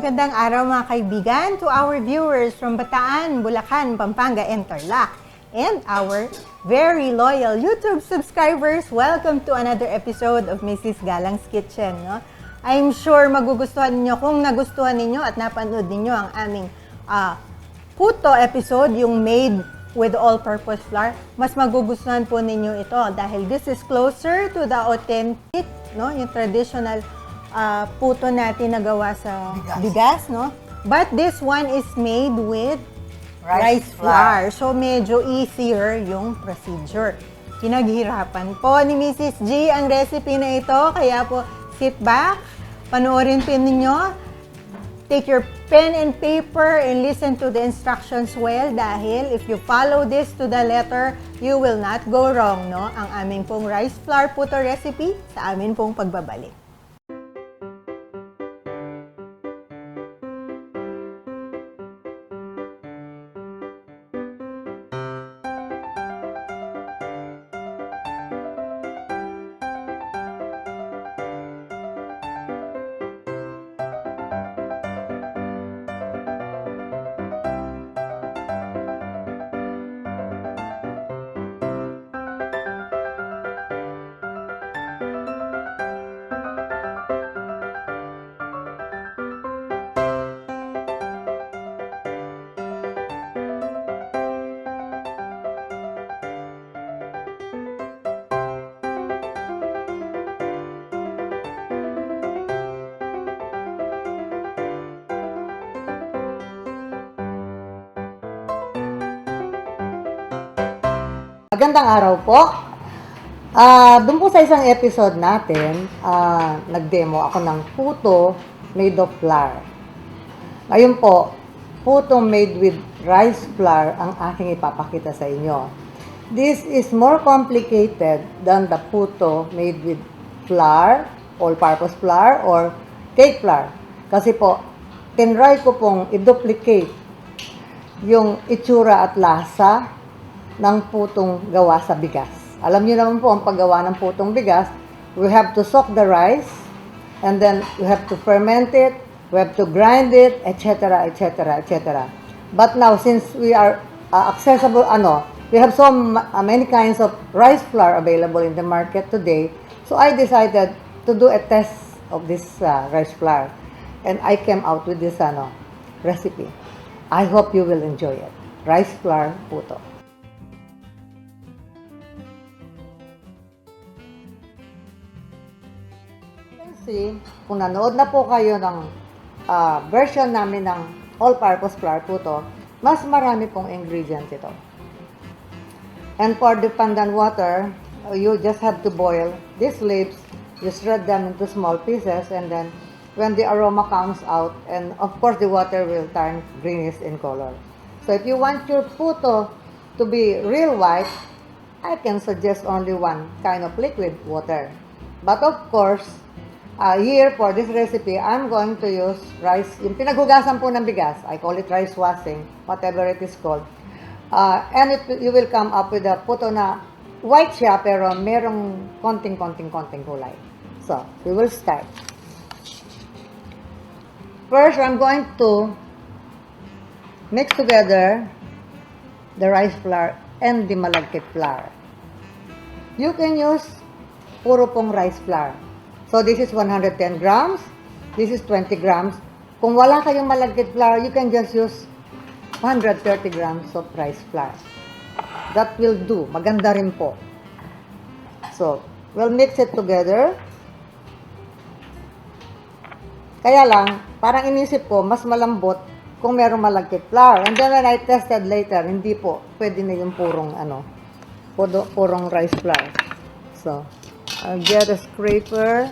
Magandang araw mga kaibigan to our viewers from Bataan, Bulacan, Pampanga, and Tarlac. And our very loyal YouTube subscribers, welcome to another episode of Mrs.Galang's Kitchen. No? I'm sure magugustuhan ninyo kung nagustuhan ninyo at napanood ninyo ang aming puto episode, yung made with all-purpose flour. Mas magugustuhan po ninyo ito dahil this is closer to the authentic, no? Yung traditional puto natin na gawa sa bigas, no? But this one is made with rice flour. So, medyo easier yung procedure. Pinaghirapan po ni Mrs. G ang recipe na ito. Kaya po, sit back, panoorin po ninyo. Take your pen and paper and listen to the instructions well dahil if you follow this to the letter, you will not go wrong, no? Ang aming pong rice flour puto recipe sa amin pong pagbabalik. Magandang araw po. Doon po sa isang episode natin, nag-demo ako ng puto made of flour. Ngayon po, puto made with rice flour ang aking ipapakita sa inyo. This is more complicated than the puto made with flour, all-purpose flour, or cake flour. Kasi po, tinry ko pong i-duplicate yung itsura at lasa ng putong gawa sa bigas. Alam niyo naman po ang paggawa ng putong bigas, we have to soak the rice and then we have to ferment it, we have to grind it, etc., etc., etc. But now since we are accessible, we have so many kinds of rice flour available in the market today, so I decided to do a test of this rice flour and I came out with this recipe. I hope you will enjoy it. Rice flour puto. Kung nanood na po kayo ng version namin ng all-purpose flour puto, mas marami pong ingredients ito. And for the pandan water, you just have to boil these leaves, you shred them into small pieces, and then when the aroma comes out, and of course the water will turn greenish in color. So if you want your puto to be real white, I can suggest only one kind of liquid, water. But of course, here for this recipe, I'm going to use rice, yung pinaghugasan po ng bigas. I call it rice washing, whatever it is called. And you will come up with a puto na white siya, pero merong konting kulay. So, we will start. First, I'm going to mix together the rice flour and the malagkit flour. You can use puro pong rice flour. So, this is 110 grams. This is 20 grams. Kung wala kayong malagkit flour, you can just use 130 grams of rice flour. That will do. Maganda rin po. So, we'll mix it together. Kaya lang, parang inisip ko, mas malambot kung merong malagkit flour. And then when I tested later, hindi po. Pwede na yung purong rice flour. So, I'll get a scraper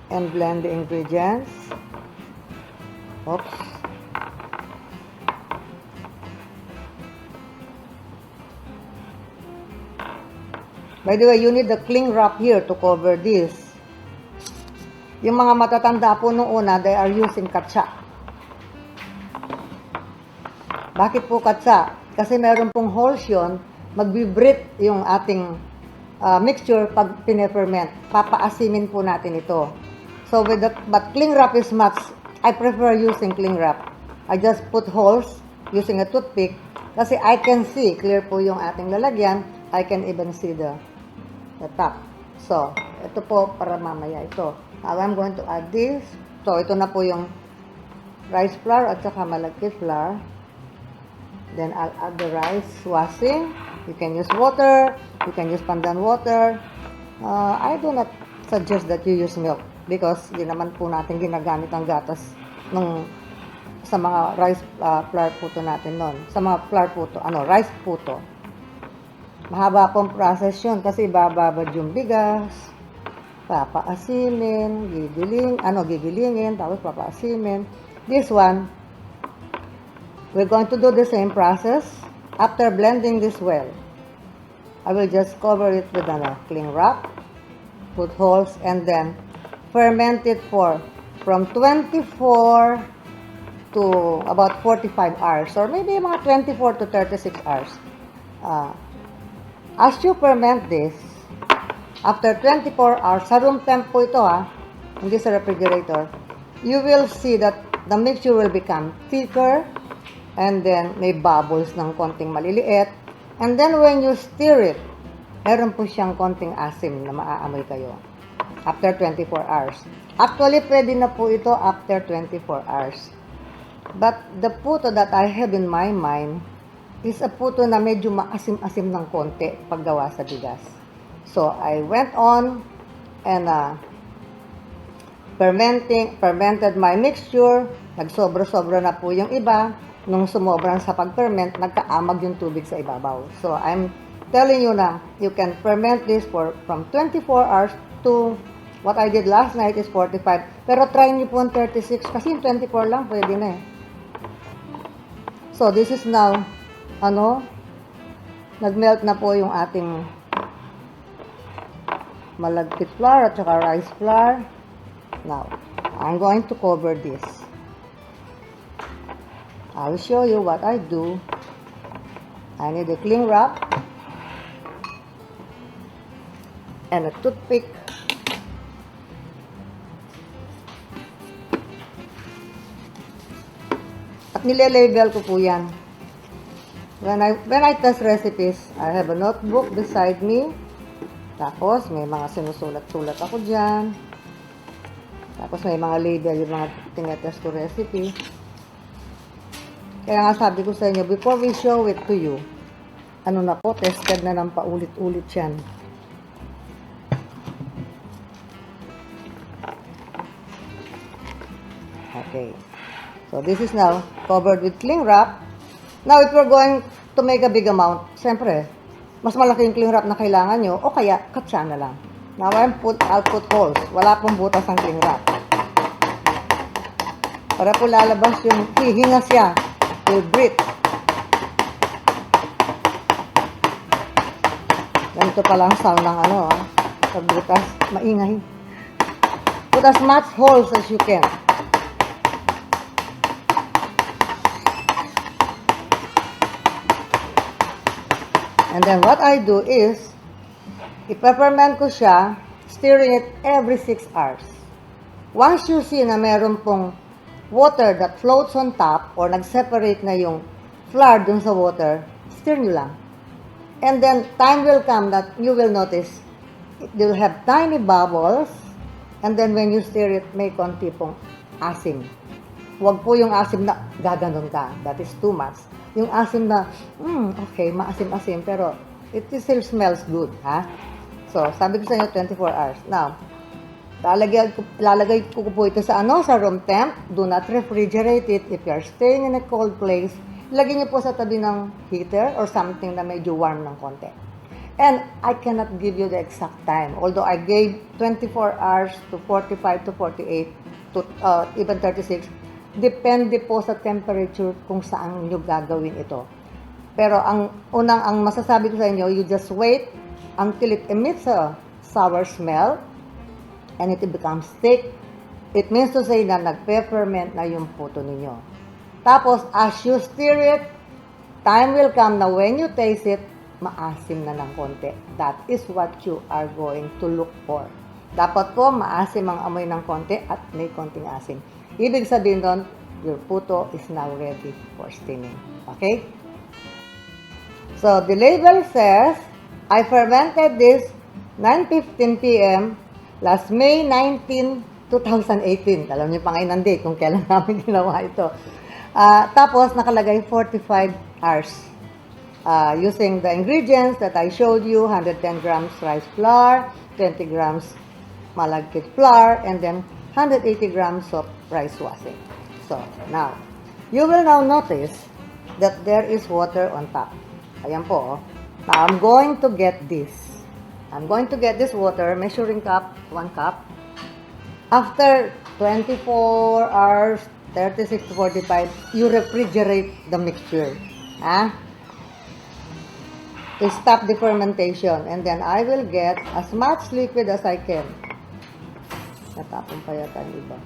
and blend the ingredients. Oops. By the way, you need the cling wrap here to cover this. Yung mga matatanda po nung una, they are using katsa. Bakit po katsa? Kasi meron pong holes yun, mag-vibrate yung ating mixture pag pine-ferment. Papaasimin po natin ito. So with that, but cling wrap is much, I prefer using cling wrap. I just put holes using a toothpick kasi I can see, clear po yung ating lalagyan. I can even see the top. So, ito po para mamaya ito. Now, I'm going to add this. So, ito na po yung rice flour at saka malagkit flour. Then, I'll add the rice washing. You can use water. You can use pandan water. I do not suggest that you use milk because di naman po natin ginagamit ang gatas sa mga rice flour puto natin nun. Sa mga flour puto, rice puto. Mahaba pong process yun kasi bababad yung bigas, papaasimin, gigilingin, tapos papaasimin. This one, we're going to do the same process. After blending this well, I will just cover it with cling wrap, put holes, and then ferment it from 24 to about 45 hours, or maybe mga 24 to 36 hours. As you ferment this, after 24 hours, sa room temp po ito hindi sa refrigerator, you will see that the mixture will become thicker, and then may bubbles ng konting maliliit, and then when you stir it, meron po siyang konting asim na maaamoy kayo after 24 hours. Actually, pwede na po ito after 24 hours. But the puto that I have in my mind is a puto na medyo maasim-asim ng konti paggawa sa bigas. So, I went on and fermented my mixture. Nagsobra-sobra na po yung iba. Nung sumobrang sa pag-ferment, nagkaamag yung tubig sa ibabaw. So, I'm telling you na, you can ferment this from 24 hours to what I did last night is 45. Pero try niyo po ang 36 kasi yung 24 lang pwede na eh. So, this is now, nagmelt na po yung ating malagkit flour at saka rice flour. Now, I'm going to cover this. I'll show you what I do. I need a cling wrap and a toothpick. At nile-label ko po yan. When I test recipes, I have a notebook beside me. Tapos, may mga sinusulat-sulat ako dyan. Tapos, may mga label yung mga tinetest ko recipe. Kaya nga sabi ko sa inyo, before we show it to you, tested na ng paulit-ulit yan. Okay. So, this is now covered with cling wrap. Now, if we're going to make a big amount, siyempre, mas malaki yung cling wrap na kailangan nyo, o kaya, cut siya na lang. Now, I'll put holes. Wala pong butas ang cling wrap. Para po lalabas yung hihinga siya. Will breathe. Ganito pala ang sound ng pagbutas. Maingay. Put as much holes as you can. And then what I do is, ipe-ferment ko siya, stirring it every 6 hours. Once you see na meron pong water that floats on top or nag-separate na yung flour dun sa water, stir nyo lang. And then, time will come that you will notice it will have tiny bubbles, and then when you stir it, may konti pong asim. Huwag po yung asim na gaganon ka. That is too much. Yung asim na, okay, maasim-asim, pero it still smells good, ha? So, sabi ko sa inyo, 24 hours. Now, lalagay ko po ito sa room temp. Do not refrigerate it. If you are staying in a cold place, lagyan niyo po sa tabi ng heater or something na medyo warm ng konti. And I cannot give you the exact time. Although I gave 24 hours to 45 to 48 to even 36, depende po sa temperature kung saan nyo gagawin ito. Pero ang masasabi ko sa inyo, you just wait until it emits a sour smell and it becomes thick. It means to say na nagpe-ferment na yung puto ninyo. Tapos, as you stir it, time will come na when you taste it, maasim na ng konti. That is what you are going to look for. Dapat po maasim ang amoy ng konti at may konting asim. Ibig sabihin doon, your puto is now ready for steaming. Okay? So, the label says, I fermented this 9:15 p.m. last May 19, 2018. Alam niyo pa ngayon ang date kung kailan namin ginawa ito. Tapos, nakalagay 45 hours. Using the ingredients that I showed you, 110 grams rice flour, 20 grams malagkit flour, and then 180 grams of rice washing. So, now, you will now notice that there is water on top. Ayan po, oh. Now, I'm going to get this. I'm going to get this water, measuring cup, 1 cup. After 24 hours, 36 to 45, you refrigerate the mixture. To stop the fermentation. And then, I will get as much liquid as I can. Natapon pa yata ang iba.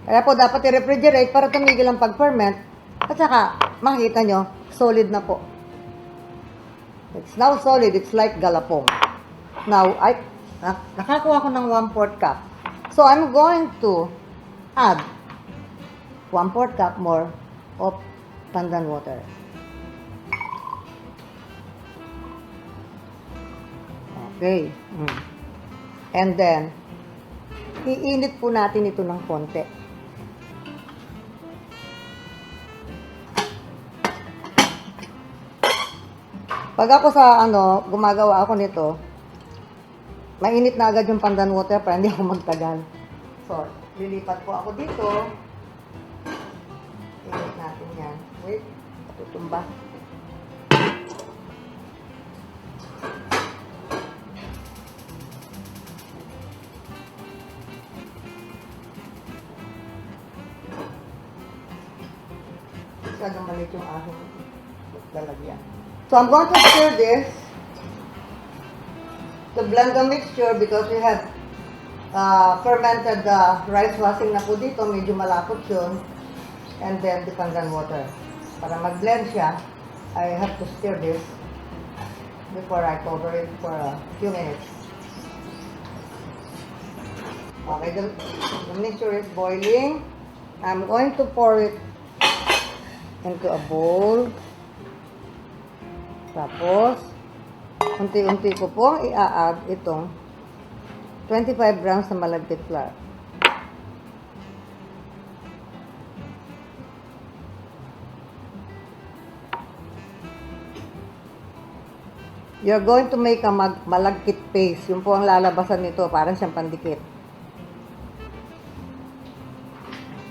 Kaya po, dapat i-refrigerate para tumigil ang pag-ferment. At saka, makikita nyo, solid na po. It's now solid. It's like galapong. Now, nakakuha ko ng 1/4 cup. So, I'm going to add 1/4 cup more of pandan water. Okay. And then, iinit po natin ito ng konti. Pag ako sa gumagawa ako nito, mainit na agad yung pandan water para hindi ako magtagal. So, lilipat po ako dito. Init natin yan. Wait, tutumba. Masyadong malit yung aking lalagyan. So, I'm going to stir this to blend the mixture because we have fermented the rice washing na po dito. Medyo malapot yun. And then, the pandan water. Para mag-blend siya, I have to stir this before I cover it for a few minutes. Okay, the mixture is boiling. I'm going to pour it into a bowl. Tapos, unti-unti ko pong i-add itong 25 grams na malagkit flour. You're going to make a malagkit paste. Yung po ang lalabasan nito, parang siyang pandikit.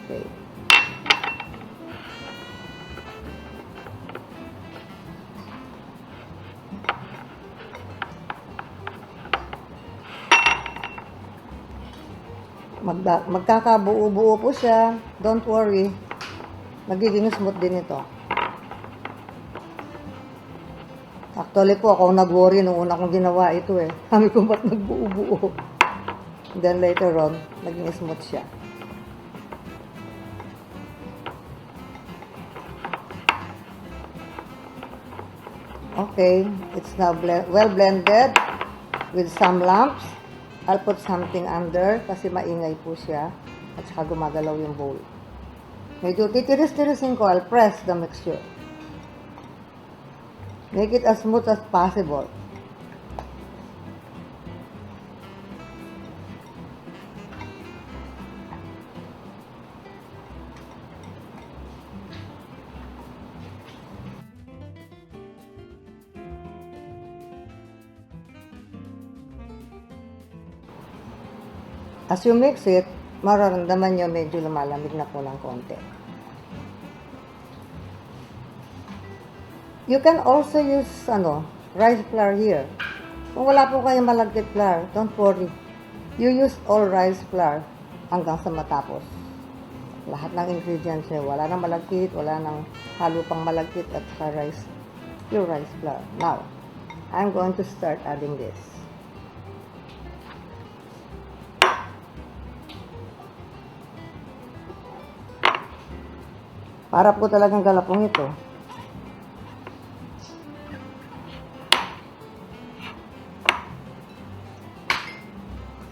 Okay. Magkakabuo-buo po siya. Don't worry. Magiging smooth din ito. Actually po, ako nag-worry nung una kong ginawa ito eh. Sabi ko, ba't nagbuo-buo? Then later on, naging smooth siya. Okay, it's now well blended with some lumps. I'll put something under kasi maingay po siya at saka gumagalaw yung bowl. Medyo titiris-tirisin ko, I'll press the mixture. Make it as smooth as possible. As you mix it, mararamdaman nyo medyo lumalamig na po ng konti. You can also use rice flour here. Kung wala po kayong malagkit flour, don't worry. You use all rice flour hanggang sa matapos. Lahat ng ingredients niya, wala nang malagkit, wala nang halo pang malagkit at rice, pure rice flour. Now, I'm going to start adding this. Para po talagang galapong ito.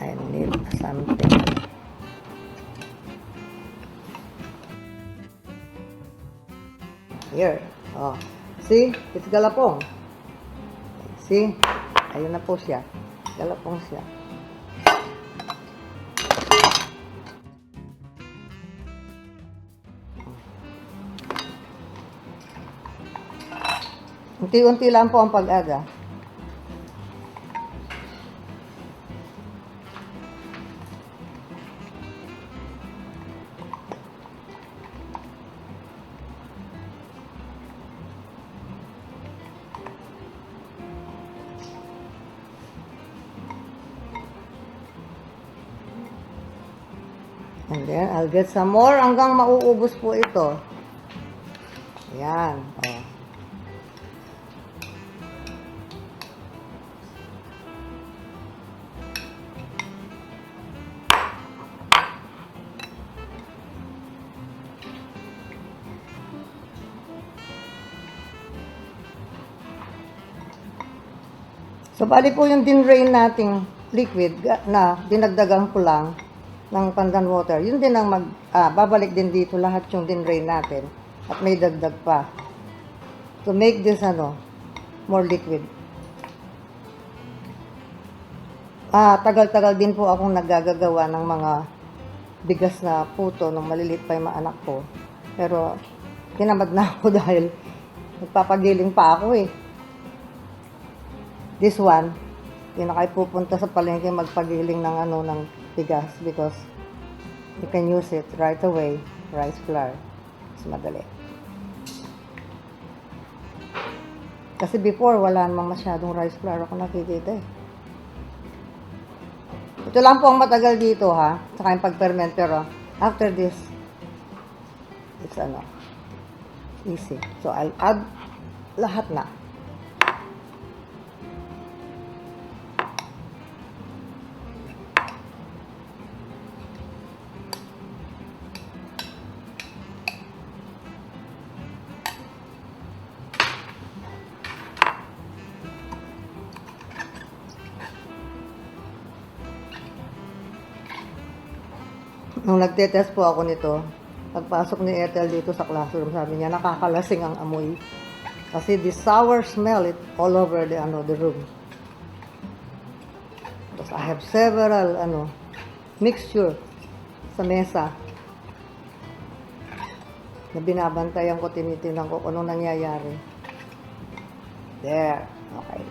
I need something. Here. Oh. See? It's galapong. See? Ayun na po siya. Galapong siya. Unti-unti lang po ang pag-aga. And then, I'll get some more hanggang mauubos po ito. Ayan. Oh. So, bali po yung din-drain nating liquid na dinagdagan ko lang ng pandan water. Yun din ang babalik din dito lahat yung din-drain natin at may dagdag pa. To make this, more liquid. Tagal-tagal din po akong naggagawa ng mga bigas na puto nung maliliit pa yung mga anak ko. Pero, kinamad na ako dahil nagpapagiling pa ako eh. This one, hindi na kayo pupunta sa palengke magpagiling ng ng bigas because you can use it right away, rice flour. Mas madali. Kasi before, wala namang masyadong rice flour ako nakikita eh. Ito lang po ang matagal dito ha, saka yung pag-ferment, pero after this, it's easy. So I'll add lahat na. Nung nagtetest po ako nito, pagpasok ni Ethel dito sa classroom, sabi niya, nakakalasing ang amoy. Kasi the sour smell, it all over the room. Because I have several, mixture sa mesa na binabantayan ko, tinitingnan ko kung anong nangyayari. There. Okay.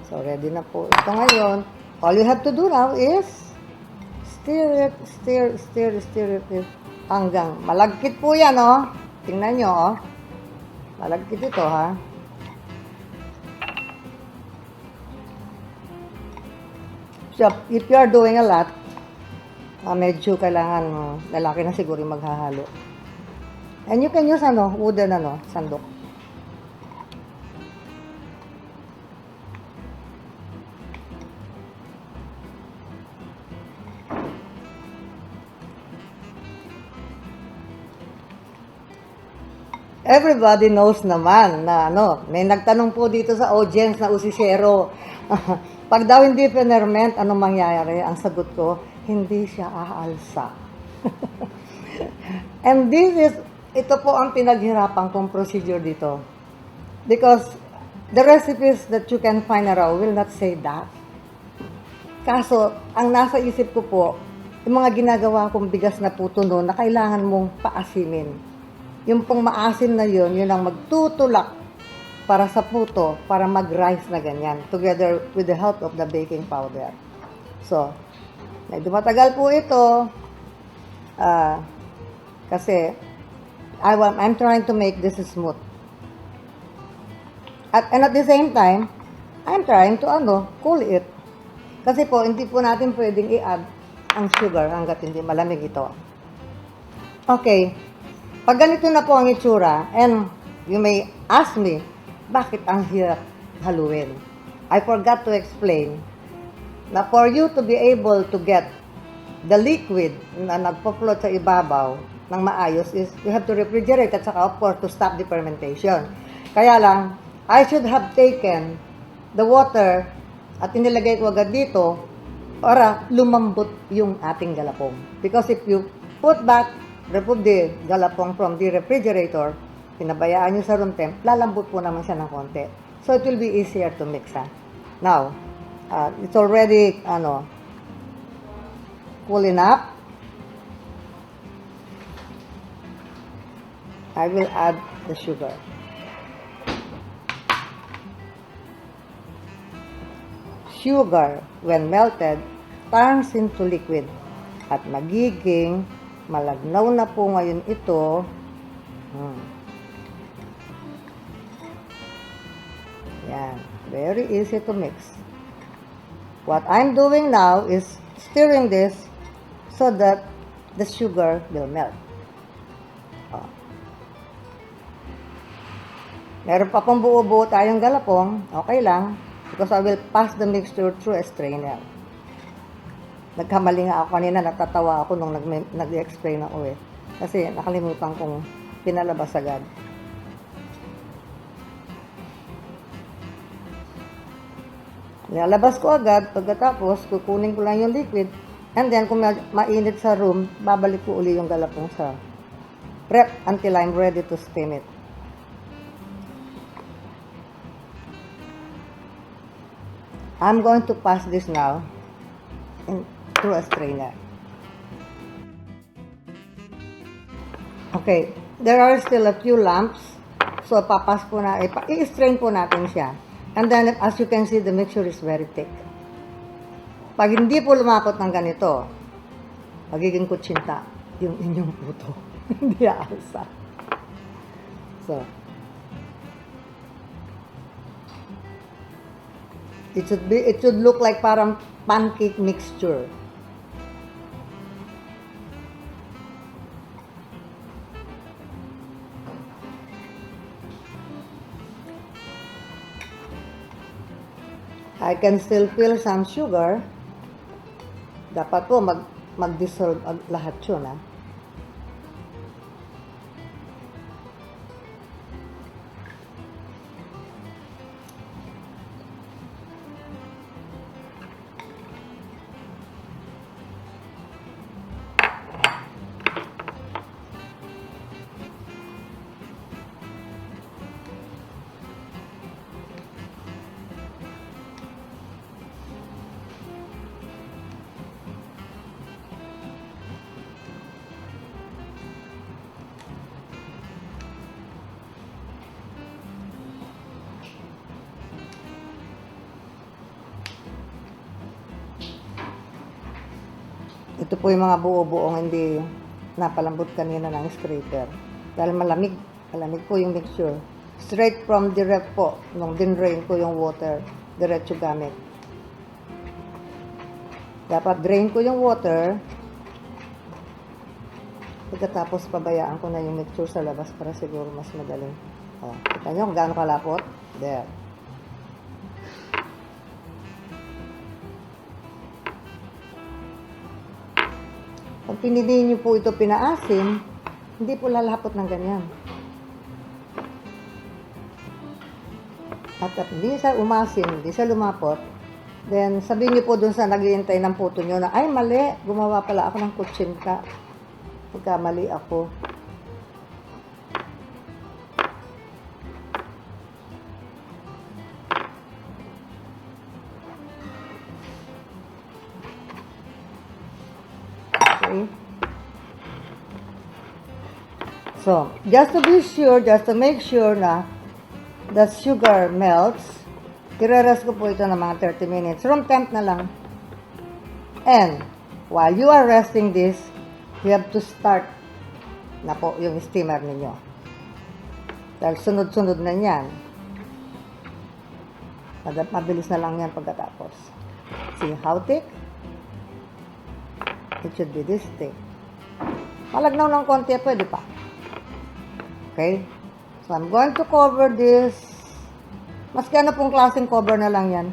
So, ready na po. Ito ngayon, all you have to do now is stir it hanggang malagkit po yan, oh. Tingnan nyo, oh. Malagkit ito, ha. So, if you are doing a lot, medyo kailangan, lalaki na siguro yung maghahalo. And you can use, wooden, sandok. Everybody knows naman na may nagtanong po dito sa audience na usisero. Pag daw hindi ferment, anong mangyayari? Ang sagot ko, hindi siya aalsa. And ito po ang pinaghirapan kong procedure dito. Because the recipes that you can find around will not say that. Kaso, ang nasa isip ko po, yung mga ginagawa kong bigas na puto na kailangan mong paasimin. Yung pong maasim na yun ang magtutulak para sa puto, para mag-rice na ganyan, together with the help of the baking powder. So, medyo matagal po ito, kasi I'm trying to make this smooth. And at the same time, I'm trying to cool it. Kasi po, hindi po natin pwedeng i-add ang sugar hanggat hindi malamig ito. Okay. Pag ganito na po ang itsura, and you may ask me, bakit ang hirap haluin? I forgot to explain na for you to be able to get the liquid na nagpo-float sa ibabaw ng maayos is you have to refrigerate at saka of course to stop the fermentation. Kaya lang, I should have taken the water at inilagay ko agad dito para lumambot yung ating galapong. Because if you remove the galapong from the refrigerator, pinabayaan nyo sa room temp, lalambot po naman siya ng konti. So, it will be easier to mix, ha? Now, it's already, cool enough. I will add the sugar. Sugar, when melted, turns into liquid at magiging malagnaw na po ngayon ito. Yan. Very easy to mix. What I'm doing now is stirring this so that the sugar will melt. Meron pa pong buo-buo tayong galapong, okay lang, because I will pass the mixture through a strainer. Nagkamali nga ako kanina, natatawa ako nung nag-explain ako eh. Kasi nakalimutan kong pinalabas agad. Nilalabas ko agad, pagkatapos kukunin ko lang yung liquid, and then kung mainit sa room, babalik ko uli yung galapong sa prep until I'm ready to steam it. I'm going to pass this now through a strainer. Okay, there are still a few lumps. So, papas po na, i-strain po natin siya. And then, as you can see, the mixture is very thick. Pag hindi po lumakot ng ganito, magiging kutsinta yung inyong puto. Hindi aalsa. So, it should look like parang pancake mixture. I can still feel some sugar. Dapat po mag-dissolve lahat yun, ha? Ito po yung mga buo-buong hindi napalambot kanina ng scraper. Dahil malamig po yung mixture. Straight from the ref po, nung din-drain ko yung water, diretso gamit. Dapat drain ko yung water, pagkatapos pabayaan ko na yung mixture sa labas para siguro mas madaling. Kita nyo kung gaano kalapot? There. Pag pinili nyo po ito pinaasim, hindi po lalapot ng ganyan. At hindi siya umasim, hindi siya lumapot, then sabihin nyo po dun sa naghihintay ng puto nyo na, ay mali, gumawa pala ako ng kutsinta. Pagkamali ako. Okay. So, just to be sure, just to make sure na the sugar melts, i-rest ko po ito ng mga 30 minutes. Room temp na lang. And, while you are resting this, you have to start na po yung steamer ninyo. Dahil sunod-sunod na yan. Mabilis na lang yan pagkatapos. See how thick? It should be this thick. Malagnaw ng konti, pwede pa. Okay? So, I'm going to cover this. Maski ano pong klaseng cover na lang yan.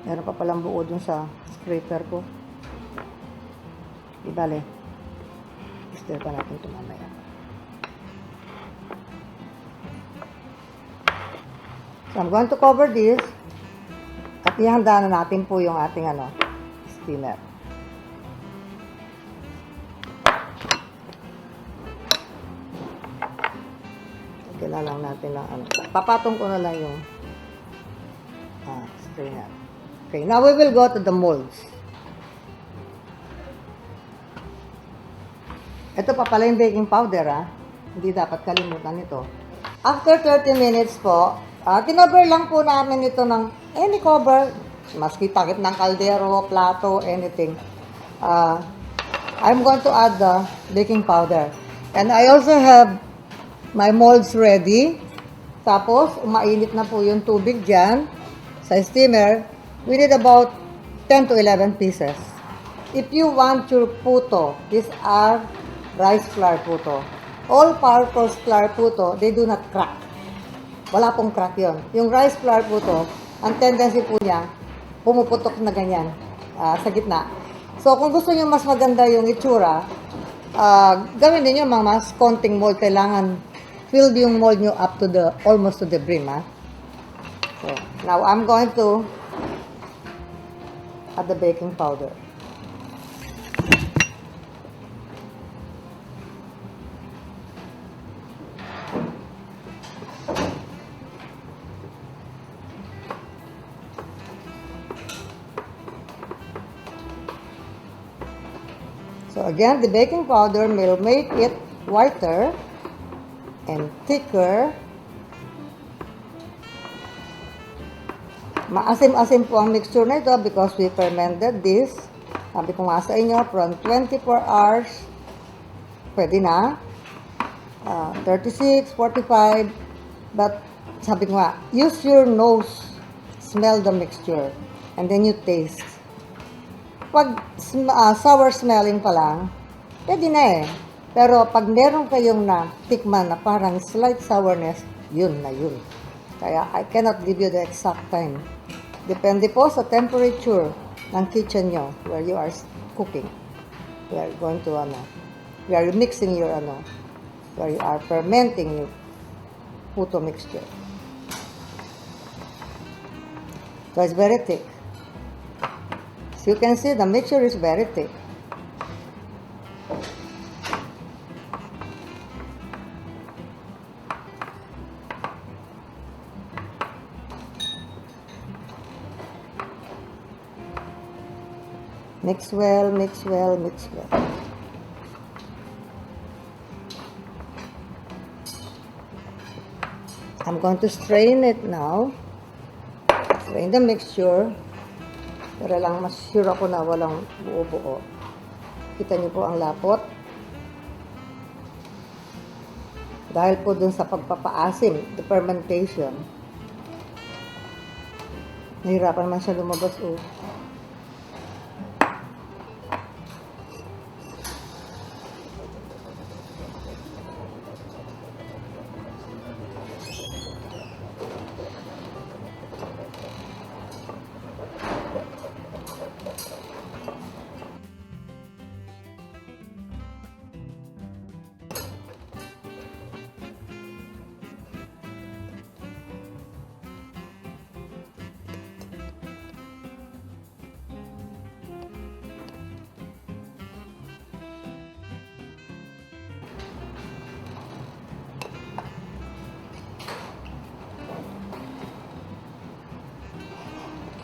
Meron pa palang buo dun sa scraper ko. Di bale. I-stir pa natin ito mamaya. So, I'm going to cover this. ihanda na natin po yung ating steamer. Lagyan na lang natin ng papatong ko na lang yung strainer. Okay, now we will go to the molds. Ito pa pala yung baking powder, Hindi dapat kalimutan ito. After 30 minutes po, kinover lang po namin ito ng any cover, maski takip ng kaldero, plato, anything. I'm going to add the baking powder. And I also have my molds ready. Tapos, umainit na po yung tubig dyan sa steamer. We need about 10 to 11 pieces. If you want your puto, these are rice flour puto. All-purpose flour puto, they do not crack. Wala pong crack yon. Yung rice flour puto, ang tendency po niya, pumuputok na ganyan sa gitna. So, kung gusto niyo mas maganda yung itsura, gawin niyo mga mas konting mold. Kailangan fill yung mold nyo up to almost to the brim, So, now I'm going to add the baking powder. So again, the baking powder will make it whiter and thicker. Maasim-asim po ang mixture na ito because we fermented this. Sabi ko nga sa inyo, from 24 hours, pwede na. 36, 45, but sabi ko nga, use your nose, smell the mixture, and then you taste. Pag sour smelling pa lang, pwede na Pero pag meron kayong tikman na parang slight sourness, yun na yun. Kaya I cannot give you the exact time. Depende po sa temperature ng kitchen nyo where you are cooking. We are going to, we are mixing your, where you are fermenting your puto mixture. So it's very thick. As you can see, the mixture is very thick. Mix well, mix well, mix well. I'm going to strain it now. Strain the mixture. Para lang mas sure ako na walang buo-buo. Kita niyo po ang lapot. Dahil po dun sa pagpapaasim, the fermentation. Nahirapan man siya lumabas.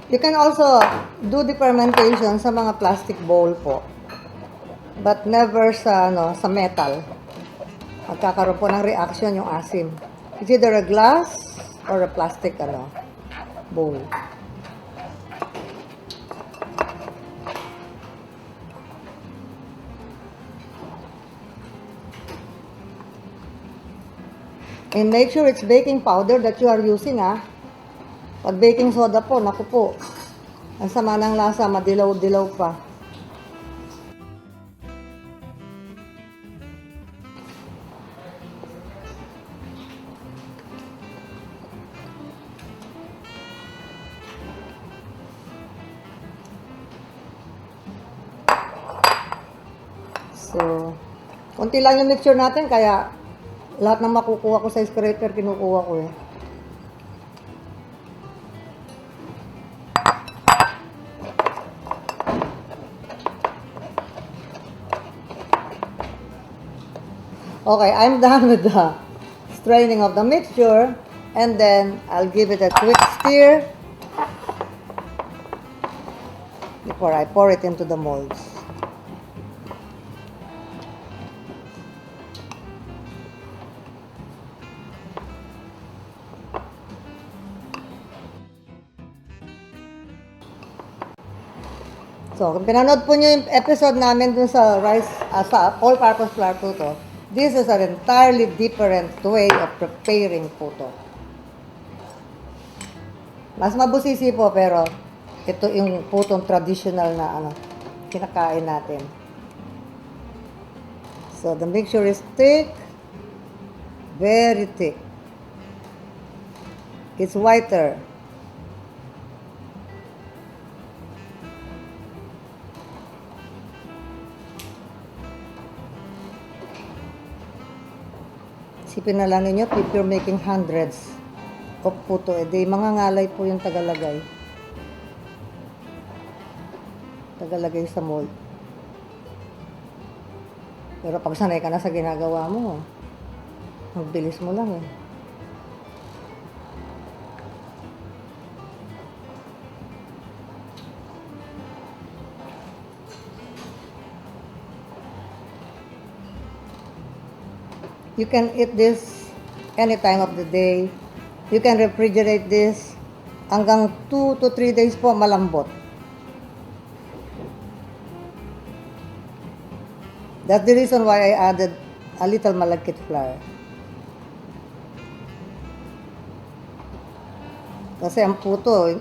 You can also do the fermentation sa mga plastic bowl po. But never sa metal. Magkakaroon po ng reaction yung asim. It's either a glass or a plastic bowl. And make sure it's baking powder that you are using, Pag baking soda po, naku po, ang sama ng lasa, madilaw-dilaw pa. So, konti lang yung mixture natin, kaya lahat ng makukuha ko sa scraper, kinukuha ko . Okay, I'm done with the straining of the mixture. And then, I'll give it a quick stir before I pour it into the molds. So, kung pinanood po nyo yung episode namin dun sa rice, sa all-purpose flour puto, this is an entirely different way of preparing puto. Mas mabusisi po, pero ito yung putong traditional na kinakain natin. So, the mixture is thick, very thick. It's whiter. Isipin na lang ninyo, if you're making hundreds of puto a day, mga ngalay po yung tagalagay. Tagalagay sa mold. Pero pag sanay ka na sa ginagawa mo, ang bilis mo lang eh. You can eat this any time of the day. You can refrigerate this hanggang 2 to 3 days po malambot. That's the reason why I added a little malagkit flour. Kasi ang puto,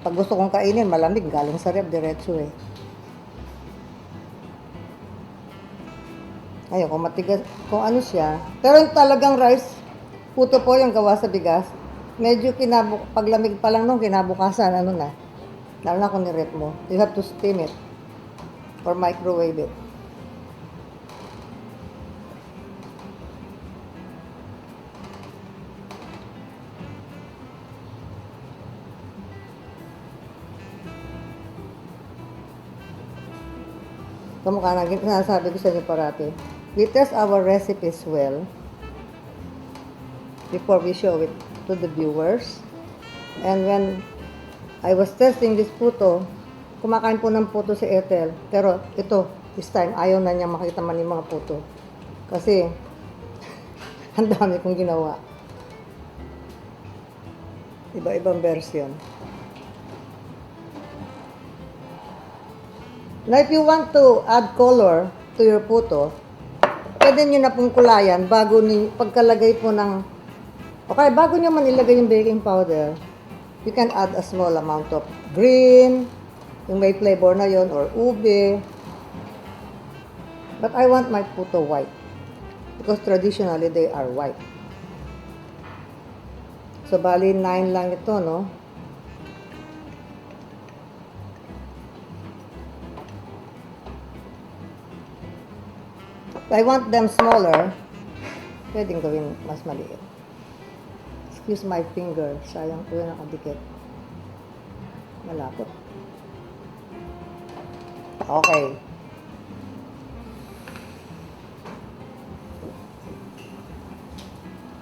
pag gusto kong kainin, malamig, galing sa ref, diretso eh. Ayun, kung matigas, kung ano siya. Pero yung talagang rice, puto po yung gawa sa bigas. Medyo paglamig pa lang nung kinabukasan, ano na. Lalo na kung nirep mo. You have to steam it. Or microwave it. Kamukha na, sinasabi ko sa inyo parati. We test our recipes well before we show it to the viewers. And when I was testing this puto, kumakain po ng puto si Ethel. Pero ito, this time, ayaw na niya makita man yung mga puto. Kasi, ang dami kong ginawa. Iba-ibang version. Now, if you want to add color to your puto, pwede nyo na pong kulayan pagkalagay po ng, okay, bago nyo man ilagay yung baking powder, you can add a small amount of green, yung may flavor na yon, or ube. But I want my puto white, because traditionally they are white. So, bali 9 lang ito, no? If I want them smaller, pwedeng gawin mas maliit. Excuse my finger. Sayang po yun nakadikit. Malapot. Okay.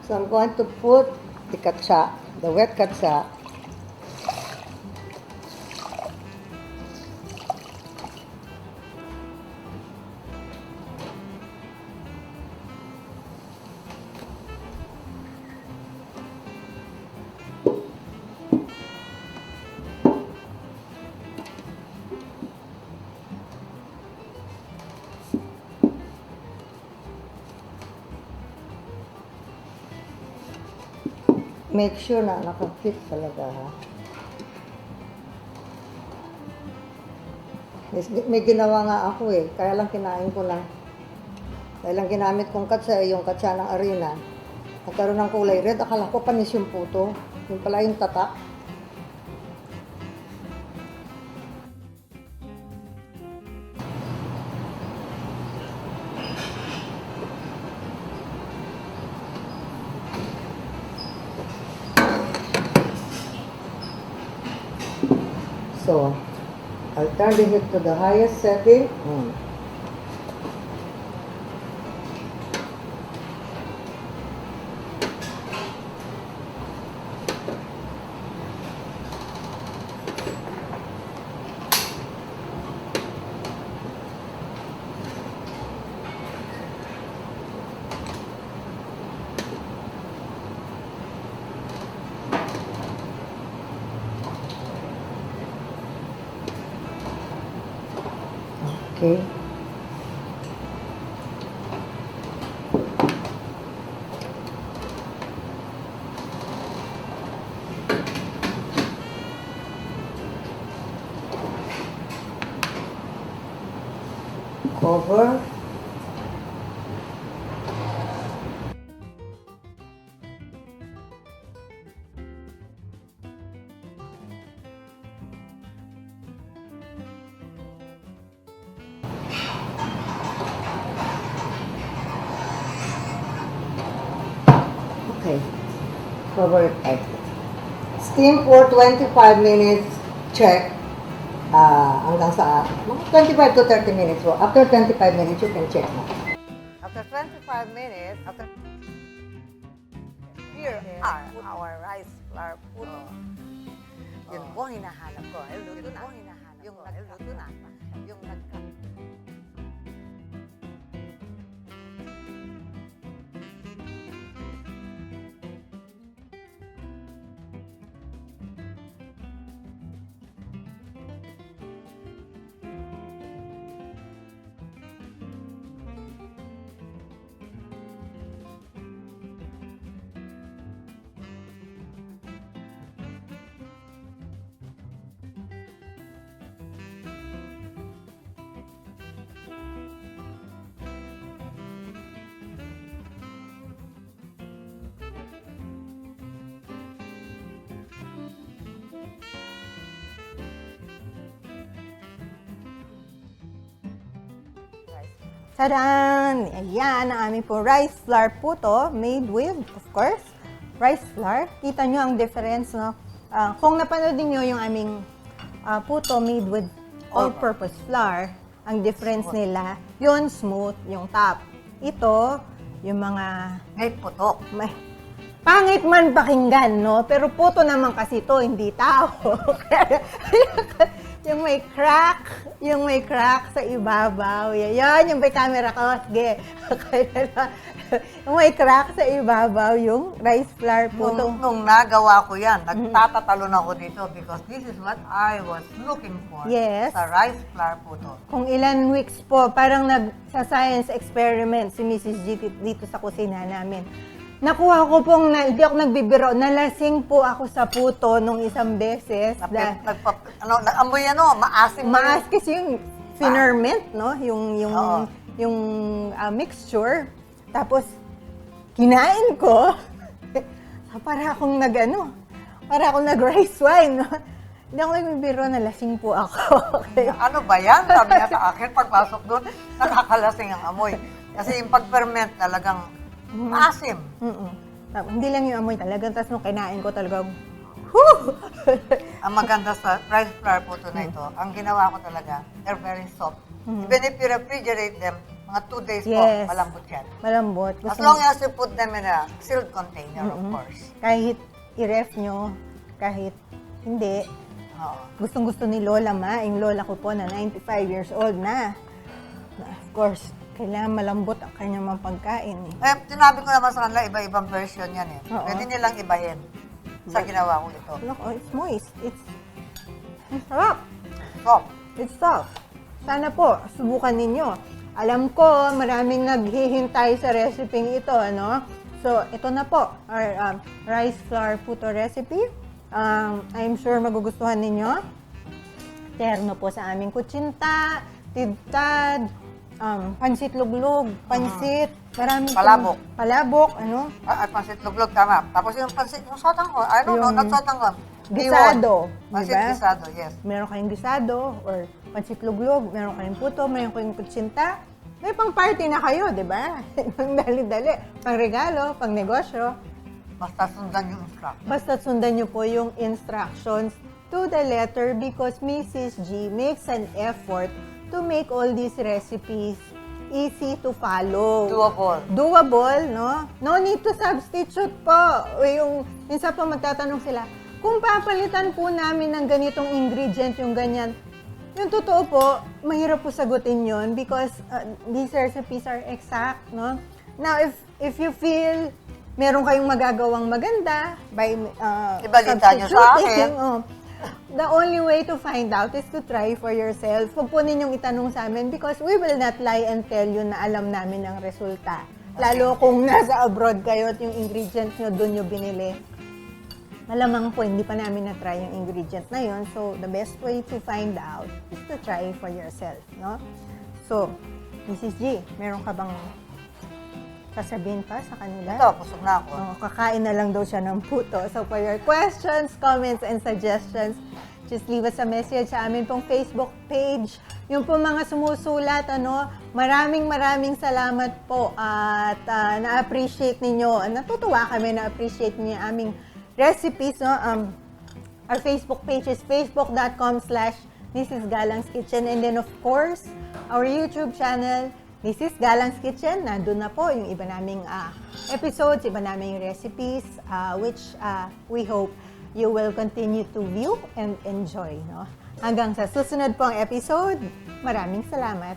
So I'm going to put the katsa, the wet katsa. Make sure na naka-fit talaga, ha. May ginawa nga ako eh. Kaya lang kinain ko lang. Kaya lang ginamit kong katsa, yung katsa ng arena. Nagkaroon ng kulay red. Akala ko panis yung puto. Yung pala yung tatak. So, I'll turn the heat to the highest setting. Okay. Cover. Okay. Cover it tight. Steam for 25 minutes. Check. Hanggang sa mga 25 to 30 minutes. So, after 25 minutes, you can check na. After 25 minutes, here are our rice flour puto. Yun po ang hinahanap ko. Luto na. Yung nagluto na. Yung nagka. Tadaan! Ayan ang aming po rice flour puto made with, of course, rice flour. Kita nyo ang difference, no? Kung napanood niyo yung aming puto made with all-purpose flour, ang difference nila, yun smooth, yung top. Ito, yung mga... May putok. Pangit man pakinggan, no? Pero puto naman kasi ito, hindi tao. Yung may crack sa ibabaw. Yan, yung may camera ko. Sige. Yung may crack sa ibabaw, yung rice flour puto. Nung nagawa ko yan, nagtatatalon ako dito because this is what I was looking for. Yes. Sa rice flour puto. Kung ilan weeks po, parang nagsa-science experiment si Mrs. G dito sa kusina namin. Nakuha ko pong, hindi ako nagbibiro, nalasing po ako sa puto nung isang beses. Amoy maasim. Maas kasi yung ferment, no? Yung mixture. Tapos, kinain ko. Para akong nag-rice wine, no? Hindi ako nagbibiro, nalasing po ako. Ano ba yan? Sabi niya sa akin, pagpasok doon, nakakalasing ang amoy. Kasi yung pag-ferment talagang maasim. Hindi lang yung amoy talagang, tapos nung kinain ko talagang, whoo! Ang maganda sa rice flour puto na ito, ang ginawa ko talaga, they're very soft. Even if you refrigerate them, mga 2 days po, malambot yan. Malambot. As long as you put them in a sealed container, of course. Kahit i-ref nyo, kahit hindi. Gustong-gusto ni Lola yung lola ko po na 95 years old na. Of course, kailangan malambot ang kanyang mga pagkain. Sinabi ko naman sa kanila, iba-ibang version yan eh. Pwede nilang ibahin sa ginawa ko ito. Look, it's moist. It's sarap. Soft. It's soft. Sana po, subukan ninyo. Alam ko, maraming naghihintay sa recipe ito, ano? So, ito na po, our rice flour puto recipe. I'm sure magugustuhan ninyo. Terno po sa aming kutsinta, tidtad, pansit luglog, pansit, maraming palabok, ano? Pansit luglog, tama. Tapos yung pansit, yung sotang ko, not sotang ko. Gisado, pansit diba? gisado, yes. Meron kayong gisado, or pansit luglog, meron kayong puto, meron kayong kutsinta. May pang party na kayo, di ba? Pang dali-dali, pang regalo, pang negosyo. Basta sundan yung instructions. Basta sundan nyo po yung instructions to the letter because Mrs. G makes an effort to make all these recipes easy to follow. Doable, no? No need to substitute po. Minsan po magtatanong sila, kung papalitan po namin ng ganitong ingredient, yung ganyan, yung totoo po, mahirap po sagutin yun because these recipes are exact, no? Now, if you feel meron kayong magagawang maganda by ibalita nyo sa akin. the only way to find out is to try for yourself. Huwag po ninyong itanong sa amin because we will not lie and tell you na alam namin ang resulta. Lalo kung nasa abroad kayo at yung ingredients nyo doon nyo binili. Malamang po, hindi pa namin na-try yung ingredient na yun. So, the best way to find out is to try for yourself, no? So, Mrs. G, meron ka bang sasabihin pa sa kanila? Ito, busog na ako. Oh, kakain na lang daw siya ng puto. So, for your questions, comments, and suggestions, just leave us a message sa amin pong Facebook page. Yung po mga sumusulat, maraming salamat po at na-appreciate ninyo. Natutuwa kami na-appreciate niyo yung aming recipes, no? Our Facebook page is facebook.com/Mrs.Galang's Kitchen. And then, of course, our YouTube channel, Mrs. Galang's Kitchen. Nandun na po yung iba naming episodes, iba naming recipes, which we hope you will continue to view and enjoy, no? Hanggang sa susunod pong episode, maraming salamat.